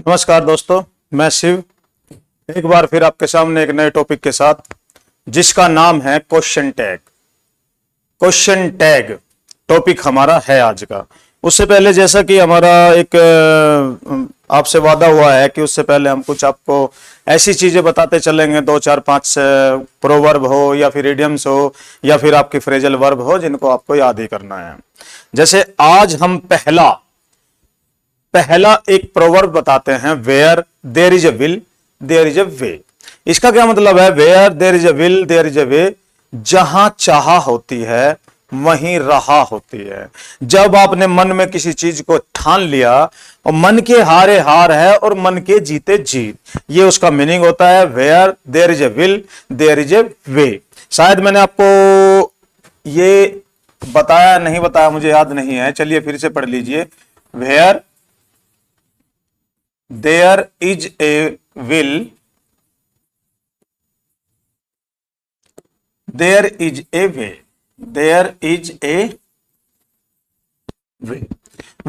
नमस्कार दोस्तों, मैं शिव एक बार फिर आपके सामने एक नए टॉपिक के साथ, जिसका नाम है question tag. Question tag topic हमारा है आज का। उससे पहले जैसा कि हमारा एक आपसे वादा हुआ है कि उससे पहले हम कुछ आपको ऐसी चीजें बताते चलेंगे, 2 4 5 प्रोवर्ब हो या फिर इडियम्स हो या फिर आपकी फ्रेजल वर्ब हो, जिनको आपको याद ही करना है। जैसे आज हम पहला एक प्रोवर्ब बताते हैं, where there is a will there is a way. इसका क्या मतलब है? Where there is a will there is a way, जहां चाह होती है वहीं राह होती है। जब आपने मन में किसी चीज को ठान लिया और मन के हारे हार है और मन के जीते जीत, ये उसका मीनिंग होता है। Where there is a will there is a way. शायद मैंने आपको ये बताया नहीं बताया, मुझे याद नहीं है, चलिए फिर से पढ़ लीजिए। Where there is a will there is a way there is a way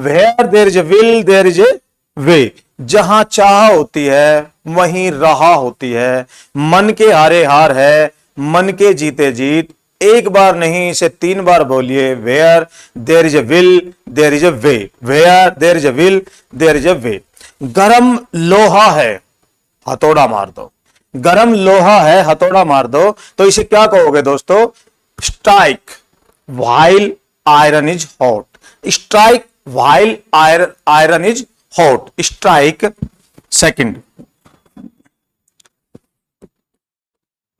where there is a will there is a way। जहां चाह होती है वहीं राह होती है। मन के हारे हार है, मन के जीते जीत। एक बार नहीं, इसे 3 बार बोलिए। Where there is a will there is a way, where there is a will there is a way. गरम लोहा है, हथौड़ा मार दो। गरम लोहा है, हथौड़ा मार दो, तो इसे क्या कहोगे दोस्तों? Strike while iron is hot. Strike while iron is hot. Strike, second,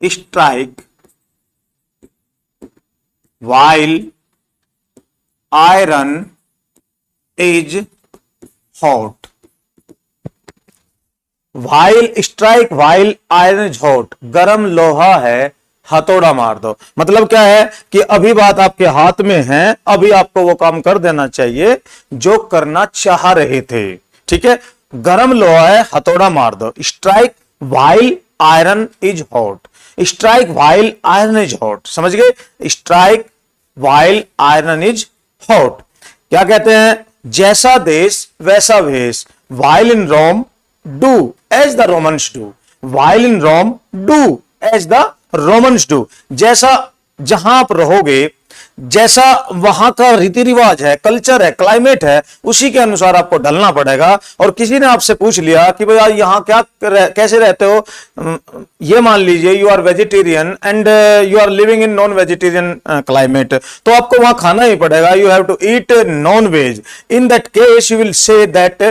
strike while iron is hot. While, strike while iron is hot. गरम लोहा है, हथौड़ा मार दो। मतलब क्या है कि अभी बात आपके हाथ में है, अभी आपको वो काम कर देना चाहिए जो करना चाह रहे थे। ठीक है, गरम लोहा है, हथौड़ा मार दो। Strike while iron is hot. Strike while iron is hot, समझ गए? Strike while iron is hot. क्या कहते हैं? जैसा देश वैसा भेष। While in Rome do as the Romans do। while in Rome do as the Romans do। जैसा जहां आप रहोगे, जैसा वहां का रीति रिवाज है, कल्चर है, क्लाइमेट है, उसी के अनुसार आपको ढलना पड़ेगा। और किसी ने आपसे पूछ लिया कि भैया यहां कैसे रहते हो, ये मान लीजिए you are vegetarian and you are living in non vegetarian climate, तो आपको वहां खाना ही पड़ेगा। You have to eat non veg. In that case you will say that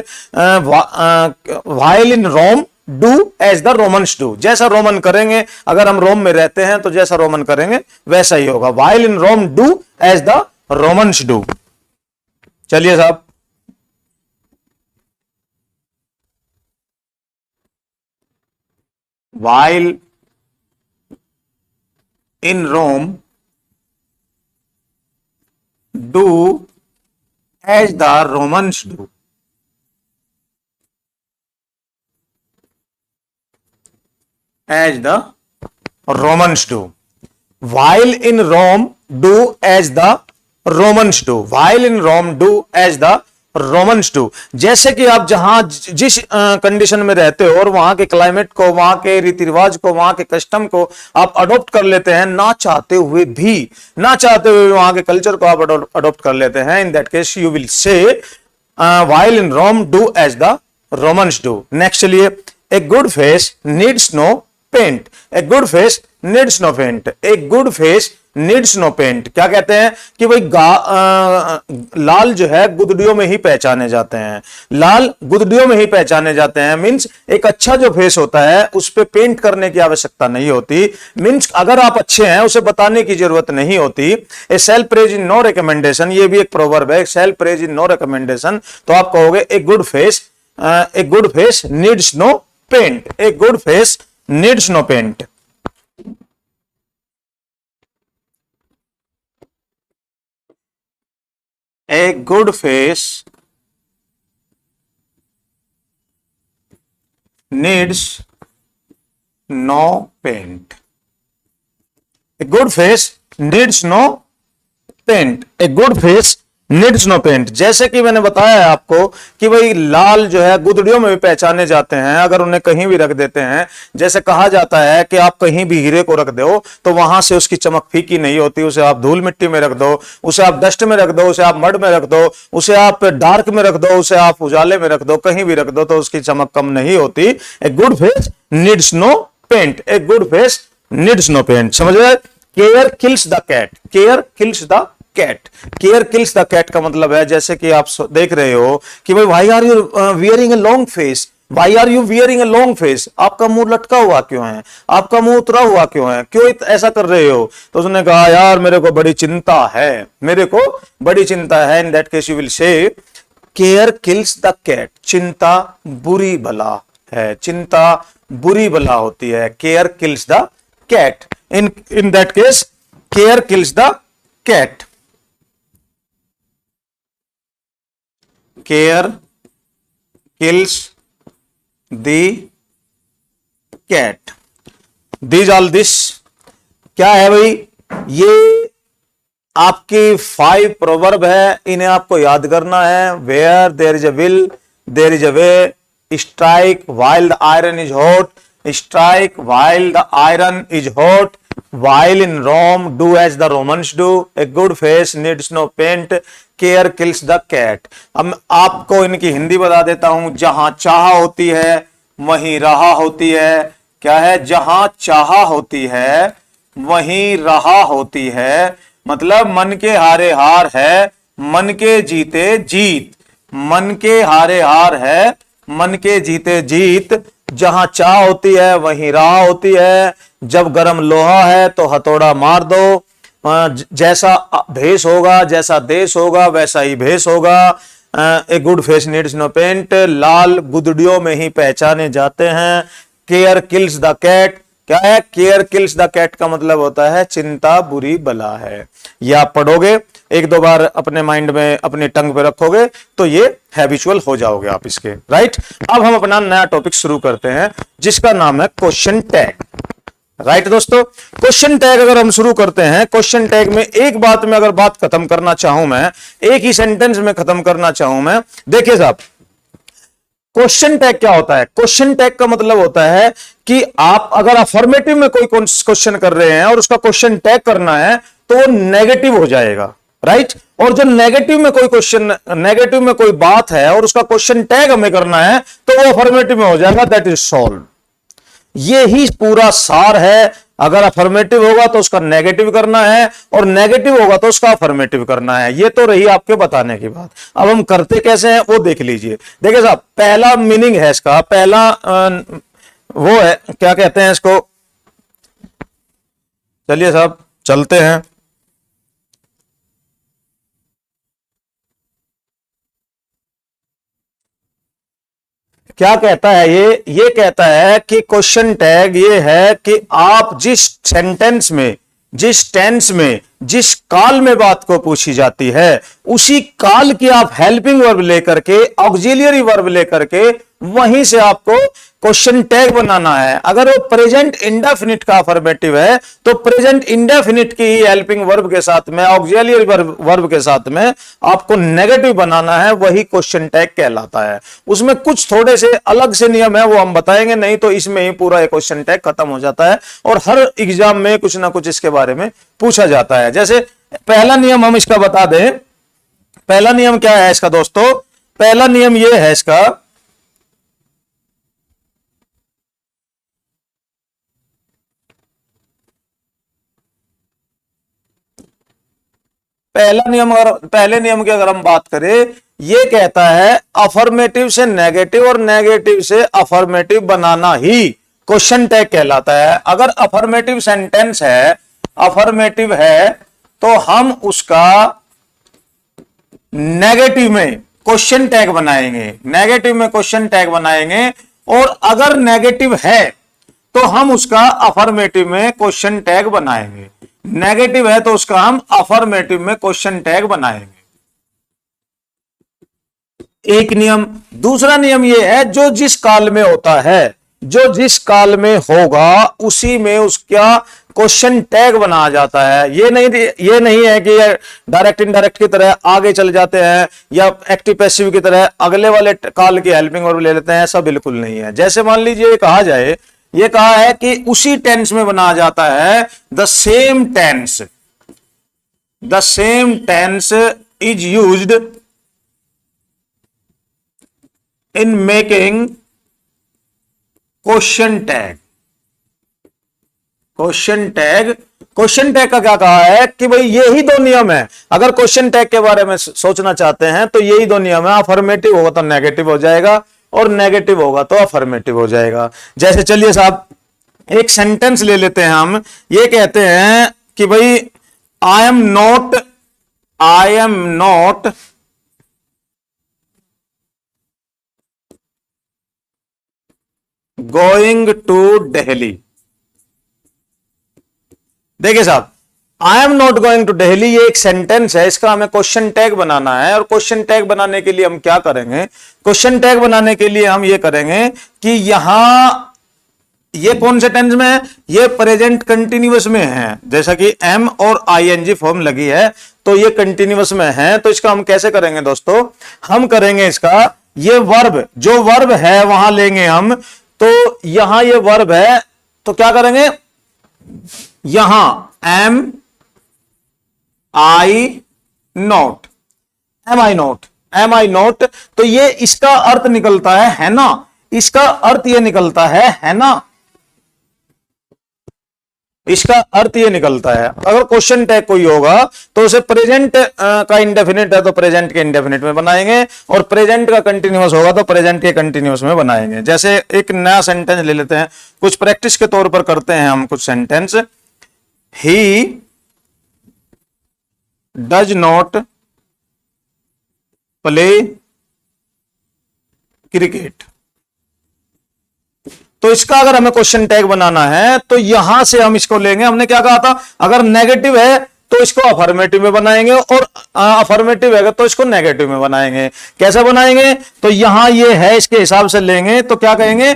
while in Rome do as the Romans do. जैसा Roman करेंगे, अगर हम रोम में रहते हैं तो जैसा रोमन करेंगे वैसा ही होगा। While in Rome do as the Romans do. चलिए साहब, while in Rome do as the Romans do. As the Romans do। While in Rome do as the Romans do। While in Rome do as the Romans do। जैसे कि आप जहां जिस condition में रहते हो और वहां के क्लाइमेट को, वहां के रीति रिवाज को, वहां के कस्टम को आप अडॉप्ट कर लेते हैं, ना चाहते हुए भी, ना चाहते हुए वहां के कल्चर को आप अडॉप्ट कर लेते हैं। In that case you will say while in Rome do as the Romans do। Next चलिए, a good face needs no paint. A good face needs no paint. A good face needs no paint. क्या कहते हैं कि भाई लाल जो है गुदड़ियों में ही पहचाने जाते हैं। लाल गुदड़ियों में ही पहचाने जाते हैं। मींस एक अच्छा जो फेस होता है उस पे पेंट करने की आवश्यकता नहीं होती। मींस अगर आप अच्छे हैं उसे बताने की जरूरत नहीं होती। A self praise in no recommendation, ये भी एक प्रोवर्ब है। Self praise in no recommendation, तो आप कहोगे a good face needs no paint. A good face needs no paint। A good face needs no paint। A good face needs no paint। A good face needs no paint. जैसे कि मैंने बताया है आपको कि भाई लाल जो है गुदड़ियों में भी पहचाने जाते हैं अगर उन्हें कहीं भी रख देते हैं। जैसे कहा जाता है कि आप कहीं भी हीरे को रख दो तो वहां से उसकी चमक फीकी नहीं होती, उसे आप धूल मिट्टी में रख दो, उसे आप डस्ट में रख दो, उसे आप मड में रख दो, उसे आप डार्क में रख दो, उसे आप उजाले में रख दो, कहीं भी रख दो तो उसकी चमक कम नहीं होती। A good face needs no paint, a good face needs no paint. समझ रहे? Care kills the cat, care kills the cat, care kills the cat का मतलब है जैसे कि आप देख रहे हो कि भाई why are you wearing a long face, why are you wearing a long face, आपका मुंह लटका हुआ क्यों है, आपका मुंह उतरा हुआ क्यों है, क्यों ऐसा कर रहे हो? तो उसने कहा यार मेरे को बड़ी चिंता है, मेरे को बड़ी चिंता है। In that case you will say care kills the cat, चिंता बुरी बला है, चिंता बुरी बला होती है। Care kills the cat, in that case care kills the cat, care kills the cat. These all this क्या है भाई? ये आपकी 5 प्रोवर्ब है, इन्हें आपको याद करना है। Where there is a will there is a way, strike while the iron is hot, strike while the iron is hot, while in Rome do as the Romans do, a good face needs no paint, care kills the cat. अब आपको इनकी हिंदी बता देता हूं। जहां चाह होती है वहीं राह होती है। क्या है? जहां चाह होती है वहीं राह होती है, मतलब मन के हारे हार है, मन के जीते जीत, मन के हारे हार है, मन के जीते जीत। जहां चाह होती है वहीं राह होती है, जब गरम लोहा है तो हथौड़ा मार दो, जैसा भेष होगा जैसा देश होगा वैसा ही भेष होगा। A good face needs no paint, लाल गुदड़ियों में ही पहचाने जाते हैं। केयर किल्स द कैट, क्या है? केयर किल्स द कैट का मतलब होता है चिंता बुरी बला है। ये आप पढ़ोगे एक दो बार, अपने माइंड में अपनी टंग पे रखोगे तो ये हैबिचुअल हो जाओगे आप इसके, राइट। अब हम अपना नया टॉपिक शुरू करते हैं जिसका नाम है क्वेश्चन टैग। राइट दोस्तों, क्वेश्चन टैग अगर हम शुरू करते हैं, क्वेश्चन टैग में एक बात में अगर बात खत्म करना चाहूं मैं, एक ही सेंटेंस में खत्म करना चाहूं मैं, देखिए साहब क्वेश्चन टैग क्या होता है? क्वेश्चन टैग का मतलब होता है कि आप अगर अफर्मेटिव में कोई क्वेश्चन कर रहे हैं और उसका क्वेश्चन टैग करना है तो वो नेगेटिव हो जाएगा, राइट। और जो नेगेटिव में कोई क्वेश्चन, नेगेटिव में कोई बात है और उसका क्वेश्चन टैग हमें करना है तो वो अफर्मेटिव में हो जाएगा, दैट इज सॉल्व। ये ही पूरा सार है। अगर अफर्मेटिव होगा तो उसका नेगेटिव करना है और नेगेटिव होगा तो उसका अफर्मेटिव करना है। ये तो रही आपके बताने की बात। अब हम करते कैसे हैं वो देख लीजिए। देखिए साहब, पहला मीनिंग है इसका, पहला वो है, क्या कहते हैं इसको, चलिए साहब चलते हैं। क्या कहता है ये कहता है कि क्वेश्चन टैग ये है कि आप जिस सेंटेंस में, जिस टेंस में, जिस काल में बात को पूछी जाती है उसी काल की आप हेल्पिंग वर्ब लेकर के, ऑक्सिलियरी वर्ब लेकर के वहीं से आपको क्वेश्चन टैग बनाना है। अगर वो प्रेजेंट इंडेफिनिट का अफर्मेटिव है तो प्रेजेंट इंडेफिनिट की हेल्पिंग वर्ब के साथ में, ऑक्सिलियरी वर्ब के साथ में आपको नेगेटिव बनाना है, वही क्वेश्चन टैग कहलाता है। उसमें कुछ थोड़े से अलग से नियम है, वो हम बताएंगे, नहीं तो इसमें ही पूरा क्वेश्चन टैग खत्म हो जाता है और हर एग्जाम में कुछ ना कुछ इसके बारे में पूछा जाता है। जैसे पहला नियम हम इसका बता दें। पहला नियम क्या है इसका दोस्तों? पहला नियम यह है इसका, पहले नियम की अगर हम बात करें, यह कहता है अफर्मेटिव से नेगेटिव और नेगेटिव से अफर्मेटिव बनाना ही क्वेश्चन टैग कहलाता है। अगर अफर्मेटिव सेंटेंस है, अफर्मेटिव है तो हम उसका नेगेटिव में क्वेश्चन टैग बनाएंगे, नेगेटिव में क्वेश्चन टैग बनाएंगे। और अगर नेगेटिव है तो हम उसका अफर्मेटिव में क्वेश्चन टैग बनाएंगे। नेगेटिव है तो उसका हम अफर्मेटिव में क्वेश्चन टैग बनाएंगे। एक नियम। दूसरा नियम यह है, जो जिस काल में होता है, जो जिस काल में होगा उसी में उसका क्वेश्चन टैग बनाया जाता है। ये नहीं है कि डायरेक्ट इनडायरेक्ट की तरह आगे चले जाते हैं या एक्टिव पैसिव की तरह अगले वाले काल की हेल्पिंग वर्ब ले लेते हैं, ऐसा बिल्कुल नहीं है। जैसे मान लीजिए कहा जाए, ये कहा है कि उसी टेंस में बनाया जाता है, the same tense is used in making question tag. Question tag का क्या कहा है कि भाई यही दो नियम है। अगर क्वेश्चन टैग के बारे में सोचना चाहते हैं तो यही दो नियम है, अफर्मेटिव होगा तो नेगेटिव हो जाएगा और नेगेटिव होगा तो अफर्मेटिव हो जाएगा। जैसे चलिए साहब एक सेंटेंस ले लेते हैं हम, ये कहते हैं कि भाई I am not going to Delhi. देखिए साहब, I am not going to Delhi, ये एक सेंटेंस है, इसका हमें क्वेश्चन टैग बनाना है। और क्वेश्चन टैग बनाने के लिए हम क्या करेंगे, क्वेश्चन टैग बनाने के लिए हम ये करेंगे कि यहां ये कौन से टेंस में है, ये प्रेजेंट कंटिन्यूअस में है। जैसा कि एम और आईएनजी फॉर्म लगी है तो ये कंटिन्यूअस में है। तो इसका हम कैसे करेंगे दोस्तों, हम करेंगे इसका, ये वर्ब, जो वर्ब है वहां लेंगे हम। तो यहां ये वर्ब है तो क्या करेंगे, यहां am I not, am I not, तो ये इसका अर्थ निकलता है ना, इसका अर्थ ये निकलता है ना, इसका अर्थ ये निकलता है। अगर क्वेश्चन टैग कोई होगा तो उसे प्रेजेंट का इंडेफिनिट है तो प्रेजेंट के इंडेफिनिट में बनाएंगे, और प्रेजेंट का कंटिन्यूअस होगा तो प्रेजेंट के कंटिन्यूअस में बनाएंगे। जैसे एक नया सेंटेंस ले लेते हैं, कुछ प्रैक्टिस के तौर पर करते हैं हम कुछ sentence. He does not play cricket. तो इसका अगर हमें क्वेश्चन टैग बनाना है तो यहां से हम इसको लेंगे। हमने क्या कहा था, अगर नेगेटिव है तो इसको अफर्मेटिव में बनाएंगे और अफर्मेटिव है तो इसको नेगेटिव में बनाएंगे। कैसे बनाएंगे, तो यहां ये है इसके हिसाब से लेंगे तो क्या कहेंगे,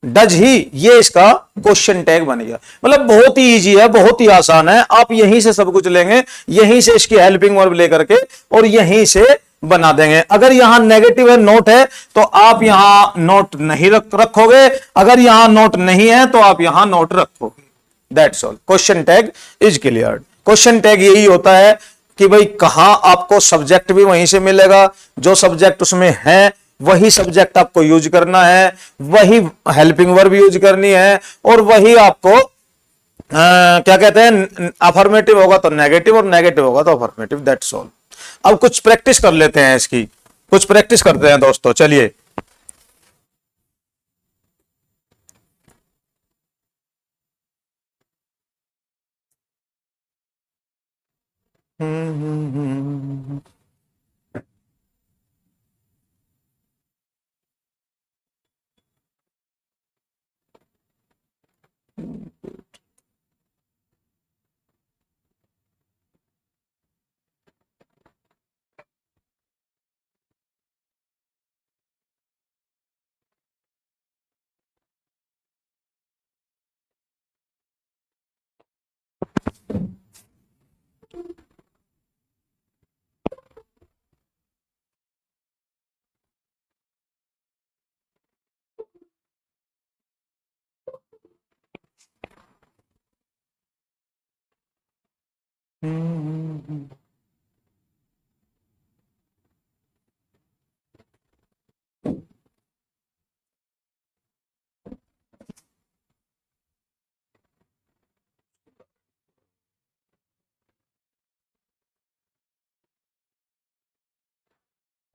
डज ही, ये इसका क्वेश्चन टैग बन गया। मतलब बहुत ही इजी है, बहुत ही आसान है। आप यहीं से सब कुछ लेंगे, यहीं से इसकी हेल्पिंग वर्ब लेकर के और यहीं से बना देंगे। अगर यहां नेगेटिव है, नोट है, तो आप यहां नोट नहीं रखोगे, अगर यहां नोट नहीं है तो आप यहां नोट रखोगे। That's all, question tag is cleared. Question tag यही होता है कि भाई कहां आपको सब्जेक्ट भी वहीं से मिलेगा, जो सब्जेक्ट उसमें है वही सब्जेक्ट आपको यूज करना है, वही हेल्पिंग वर्ब यूज करनी है, और वही आपको क्या कहते हैं, अफर्मेटिव होगा तो नेगेटिव और नेगेटिव होगा तो अफर्मेटिव। That's all. अब कुछ प्रैक्टिस कर लेते हैं, इसकी कुछ प्रैक्टिस करते हैं दोस्तों, चलिए।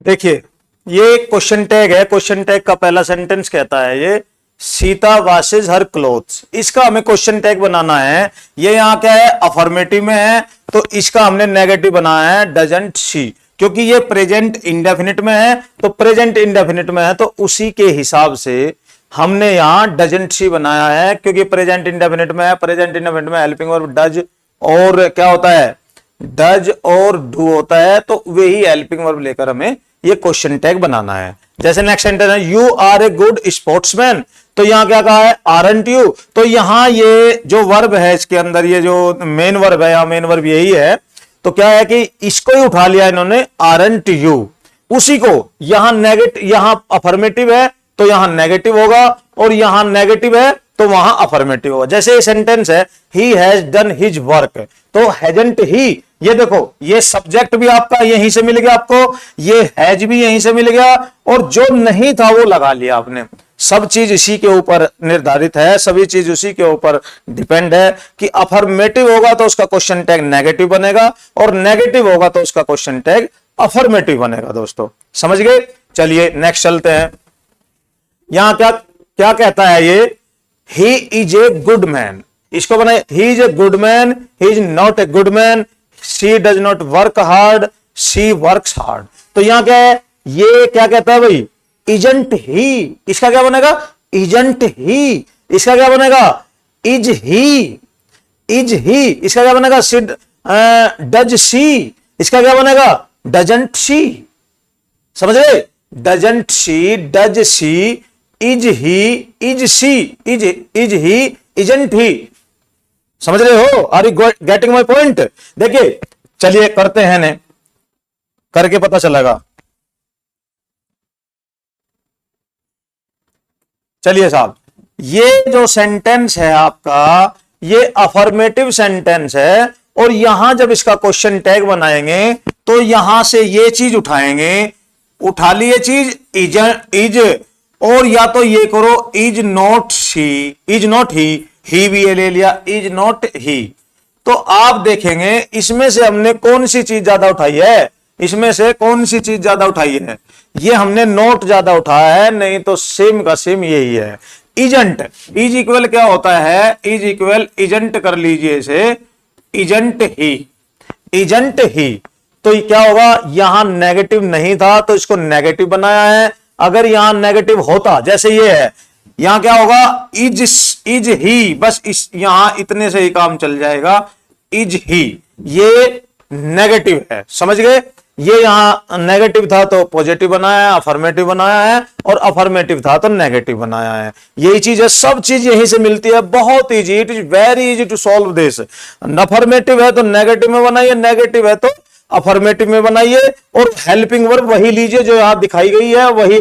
देखिए ये क्वेश्चन टैग है। क्वेश्चन टैग का पहला सेंटेंस कहता है ये सीता वॉशेज हर क्लोथ्स। इसका हमें क्वेश्चन टैग बनाना है। ये यहां क्या है, अफर्मेटिव में है, तो इसका हमने नेगेटिव बनाया है डजंट शी, क्योंकि ये प्रेजेंट इंडेफिनिट में है। तो प्रेजेंट इंडेफिनिट में है तो उसी के हिसाब से हमने यहां डजंट शी बनाया है, क्योंकि प्रेजेंट इंडेफिनिट में है। प्रेजेंट इंडेफिनिट में हेल्पिंग वर्ब डज और क्या होता है, डज और डू होता है, तो वही हेल्पिंग वर्ब लेकर हमें ये क्वेश्चन टैग बनाना है। जैसे नेक्स्ट सेंटेंस है you are a good sportsman, तो यहाँ क्या कहा है, आरंट यू। तो यहाँ ये जो वर्ब है इसके अंदर, ये जो मेन वर्ब है, यहाँ मेन वर्ब यही है। तो क्या है कि इसको ही उठा लिया इन्होंने, आरंट यू, उसी को यहां नेगेटिव, यहां अफर्मेटिव है तो यहां नेगेटिव होगा, और यहां नेगेटिव है तो वहां अफर्मेटिव होगा। जैसे ये सेंटेंस है, he has done his work, तो हैजंट ही, ये देखो ये सब्जेक्ट भी आपका यहीं से मिल गया आपको, ये हैज भी यहीं से मिल गया, और जो नहीं था वो लगा लिया आपने। सब चीज इसी के ऊपर निर्धारित है, सभी चीज उसी के ऊपर डिपेंड है कि अफर्मेटिव होगा तो उसका क्वेश्चन टैग नेगेटिव बनेगा, और नेगेटिव होगा तो उसका क्वेश्चन टैग अफर्मेटिव बनेगा। दोस्तों समझ गए? चलिए नेक्स्ट चलते हैं। यहां क्या क्या कहता है ये, he is a good man, इसको बनाए, he is a good man, he is not a good man, she does not work hard, she works hard. तो यहां क्या है, ये क्या कहता है भाई, इजंट ही, इसका क्या बनेगा, इजंट ही, इसका क्या बनेगा, इज ही, इज ही, इसका क्या बनेगा, सिड डज सी, इसका क्या बनेगा, डजंट शी। समझ गए, doesn't she, does she, is he, is she, is he, isn't he. समझ रहे हो, are you getting my point? देखिए चलिए करते हैं ने, करके पता चलेगा। चलिए साहब, ये जो सेंटेंस है आपका, ये अफर्मेटिव सेंटेंस है, और यहां जब इसका क्वेश्चन टैग बनाएंगे तो यहां से ये चीज उठाएंगे, उठा ली ये चीज इज, और या तो ये करो is not she, is not ही भी ये ले लिया, इज नॉट ही। तो आप देखेंगे इसमें से हमने कौन सी चीज ज्यादा उठाई है, इसमें से कौन सी चीज ज्यादा उठाई है, ये हमने नोट ज्यादा उठाया है, नहीं तो सेम का सेम यही है। इजंट, इज इक्वल क्या होता है, इज इक्वल इजंट कर लीजिए इसे, इजंट ही, इजंट ही। तो क्या होगा, यहां नेगेटिव नहीं था तो इसको नेगेटिव बनाया है, अगर यहां नेगेटिव होता, जैसे ये है, यहां क्या होगा, इज ही, बस इस यहां इतने से ही काम चल जाएगा, इज ही, ये नेगेटिव है। समझ गए, ये यहां नेगेटिव था तो पॉजिटिव बनाया है, अफर्मेटिव बनाया है, और अफर्मेटिव था तो नेगेटिव बनाया है। यही चीज है, सब चीज यहीं से मिलती है, बहुत easy, it is very easy to solve this. Affirmative है तो नेगेटिव में बनाइए, नेगेटिव है तो अफर्मेटिव में बनाइए, और हेल्पिंग वर्ब वही लीजिए जो यहां दिखाई गई है, वही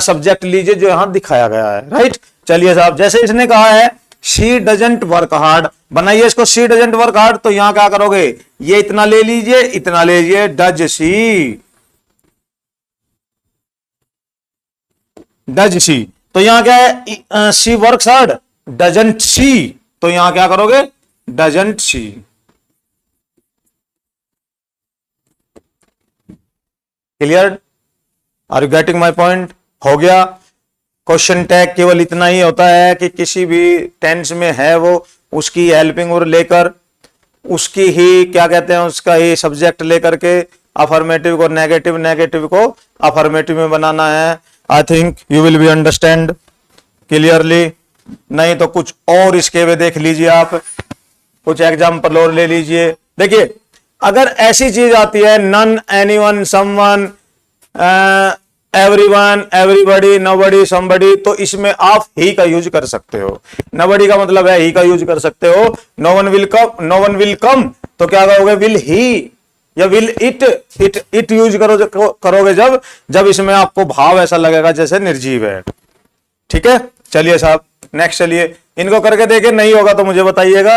सब्जेक्ट लीजिए जो यहां दिखाया गया है। राइट, चलिए साहब, जैसे इसने कहा है शी डजंट वर्क हार्ड, बनाइए इसको शी डजंट वर्क हार्ड, तो यहां क्या करोगे, ये इतना ले लीजिए, इतना ले लीजिए, डज शी, डज शी। तो यहां क्या है, she works hard, doesn't she, तो यहां क्या करोगे, doesn't she. Clear, are you getting my point? हो गया। क्वेश्चन टैग केवल इतना ही होता है कि किसी भी टेंस में है वो, उसकी हेल्पिंग वर्ब लेकर, उसकी ही क्या कहते हैं, उसका ही सब्जेक्ट लेकर के अफर्मेटिव को नेगेटिव, नेगेटिव को अफर्मेटिव में बनाना है। I think you will be understand clearly. नहीं तो कुछ और इसके में देख लीजिए, आप कुछ एग्जाम्पल और ले लीजिए। देखिए अगर ऐसी चीज आती है, none, anyone, someone, everyone, everybody, nobody, somebody, तो इसमें आप ही का यूज कर सकते हो। नोबडी का मतलब है ही का यूज कर सकते हो। No one will come, no one will come, तो क्या कहोगे, विल ही या विल इट, इट यूज करोगे जब इसमें आपको भाव ऐसा लगेगा जैसे निर्जीव है। ठीक है, चलिए साहब नेक्स्ट, चलिए इनको करके देखिए, नहीं होगा तो मुझे बताइएगा।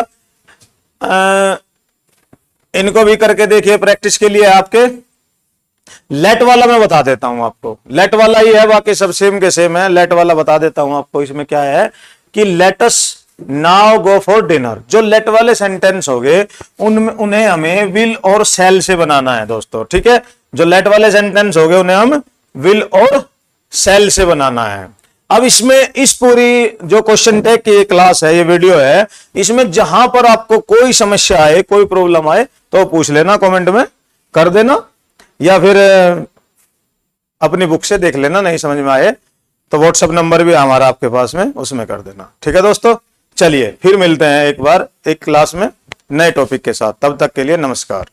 इनको भी करके देखिए प्रैक्टिस के लिए आपके। लेट वाला मैं बता देता हूं आपको, लेट वाला ही है, बाकी सब सेम के सेम है। लेट वाला बता देता हूं आपको, इसमें क्या है कि let us now go for dinner. जो लेट वाले सेंटेंस हो गए उनमें उन्हें हमें विल और शैल से बनाना है दोस्तों। ठीक है, जो लेट वाले सेंटेंस हो गए उन्हें हम विल और शैल से बनाना है। अब इसमें इस पूरी जो क्वेश्चन टैग की क्लास है, ये वीडियो है, इसमें जहां पर आपको कोई समस्या आए, कोई प्रॉब्लम आए तो पूछ लेना, कमेंट में कर देना, या फिर अपनी बुक से देख लेना, नहीं समझ में आए तो व्हाट्सएप नंबर भी हमारा आपके पास में, उसमें कर देना। ठीक है दोस्तों, चलिए फिर मिलते हैं एक बार एक क्लास में नए टॉपिक के साथ। तब तक के लिए नमस्कार।